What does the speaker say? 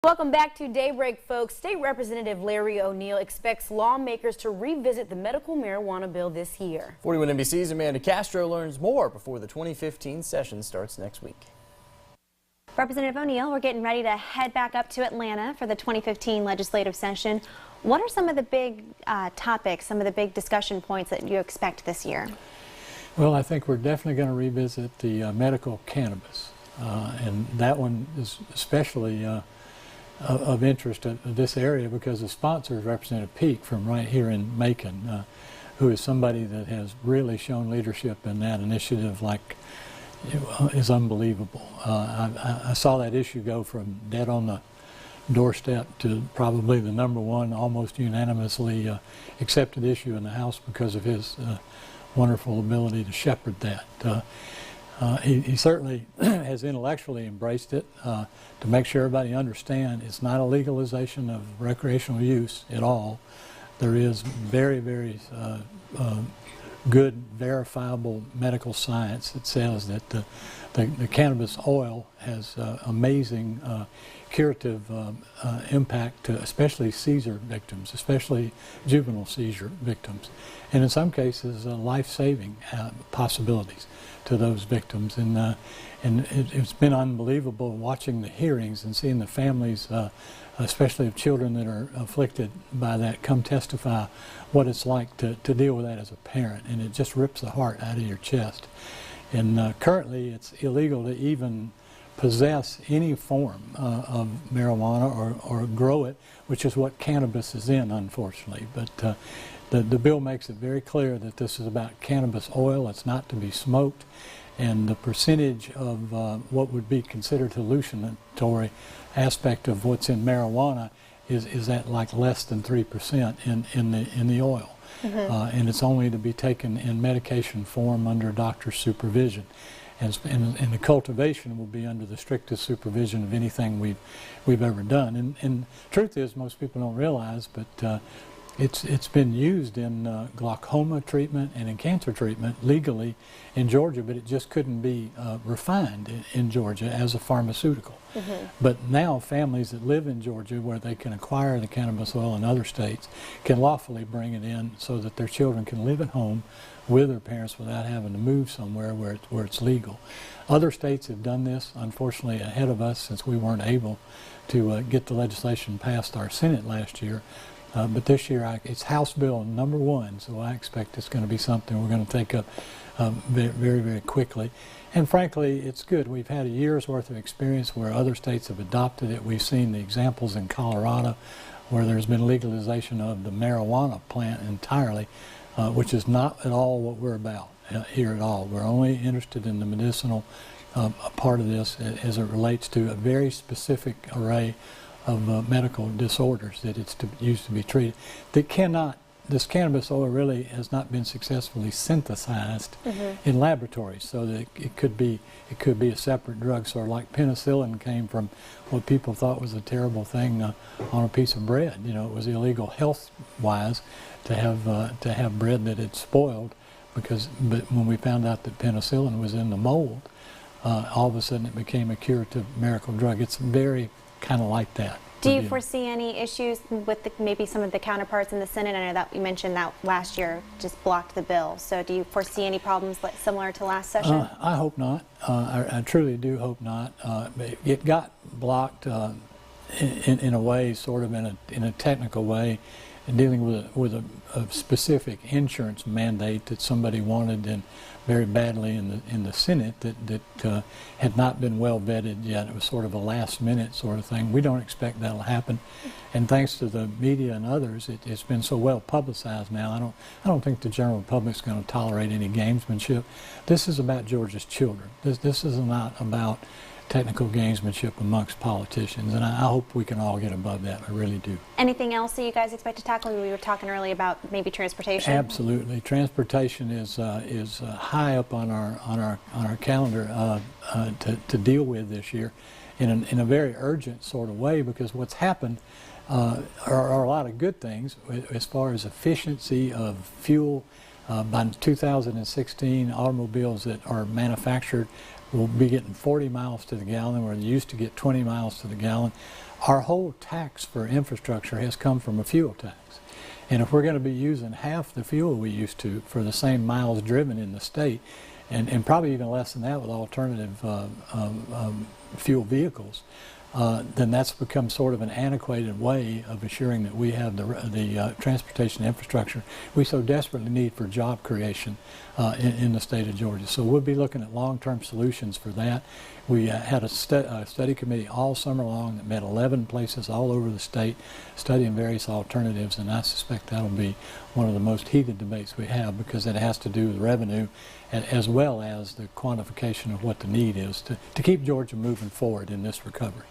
Welcome back to Daybreak, folks. State Representative Larry O'Neill expects lawmakers to revisit the medical marijuana bill this year. 41 NBC's Amanda Castro learns more before the 2015 session starts next week. Representative O'Neill, we're getting ready to head back up to Atlanta for the 2015 legislative session. What are some of the big topics, some of the big discussion points that you expect this year? Well, I think we're definitely going to revisit the medical cannabis, and that one is especially of interest in this area because the sponsor is Representative Peake from right here in Macon, who is somebody that has really shown leadership in that initiative like is unbelievable. I saw that issue go from dead on the doorstep to probably the #1 almost unanimously accepted issue in the House because of his wonderful ability to shepherd that. He certainly has intellectually embraced it to make sure everybody understands it's not a legalization of recreational use at all. There is very, very good verifiable medical science that says that the cannabis oil has amazing curative impact to especially seizure victims, especially juvenile seizure victims, and in some cases life-saving possibilities to those victims. And it's been unbelievable watching the hearings and seeing the families, especially of children that are afflicted by that, come testify what it's like to deal with that as a parent, and it just rips the heart out of your chest. And currently it's illegal to even possess any form of marijuana or grow it, which is what cannabis is in, unfortunately. But the bill makes it very clear that this is about cannabis oil. It's not to be smoked, and the percentage of what would be considered hallucinatory aspect of what's in marijuana is at like less than 3% in the oil. Mm-hmm. And it's only to be taken in medication form under doctor's supervision. And the cultivation will be under the strictest supervision of anything we've ever done. And truth is, most people don't realize, but it's been used in glaucoma treatment and in cancer treatment legally in Georgia, but it just couldn't be refined in Georgia as a pharmaceutical. Mm-hmm. But now families that live in Georgia where they can acquire the cannabis oil in other states can lawfully bring it in so that their children can live at home with their parents without having to move somewhere where it's legal. Other states have done this, unfortunately ahead of us, since we weren't able to get the legislation past our Senate last year. But this year it's House Bill #1, so I expect it's going to be something we're going to take up very, very quickly. And frankly, it's good. We've had a year's worth of experience where other states have adopted it. We've seen the examples in Colorado where there's been legalization of the marijuana plant entirely, which is not at all what we're about here at all. We're only interested in the medicinal part of this as it relates to a very specific array of medical disorders that it's used to be treated. This cannabis oil really has not been successfully synthesized mm-hmm. in laboratories, so that it could be a separate drug. Sort of like penicillin came from what people thought was a terrible thing on a piece of bread. You know, it was illegal health-wise to have bread that had spoiled, but when we found out that penicillin was in the mold, all of a sudden it became a curative miracle drug. It's very kind of like that. Do you foresee any issues with maybe some of the counterparts in the Senate? I know that you mentioned that last year just blocked the bill. So do you foresee any problems similar to last session? I hope not. I truly do hope not. It got blocked in a way, sort of in a technical way, dealing with a specific insurance mandate that somebody wanted and very badly in the Senate that had not been well vetted yet. It was sort of a last-minute sort of thing. We don't expect that'll happen, and thanks to the media and others, it's been so well publicized now. I don't think the general public's going to tolerate any gamesmanship. This is about Georgia's children. This is not about technical gamesmanship amongst politicians, and I hope we can all get above that. I really do. Anything else that you guys expect to tackle? We were talking earlier about maybe transportation. Absolutely, transportation is high up on our calendar to deal with this year, in a very urgent sort of way, because what's happened are a lot of good things as far as efficiency of fuel. By 2016, automobiles that are manufactured will be getting 40 miles to the gallon, where they used to get 20 miles to the gallon. our whole tax for infrastructure has come from a fuel tax. And if we're going to be using half the fuel we used to for the same miles driven in the state, and probably even less than that with alternative fuel vehicles, then that's become sort of an antiquated way of assuring that we have the transportation infrastructure we so desperately need for job creation in the state of Georgia. So we'll be looking at long-term solutions for that. We had a study committee all summer long that met 11 places all over the state studying various alternatives, and I suspect that'll be one of the most heated debates we have because it has to do with revenue as well as the quantification of what the need is to keep Georgia moving forward in this recovery.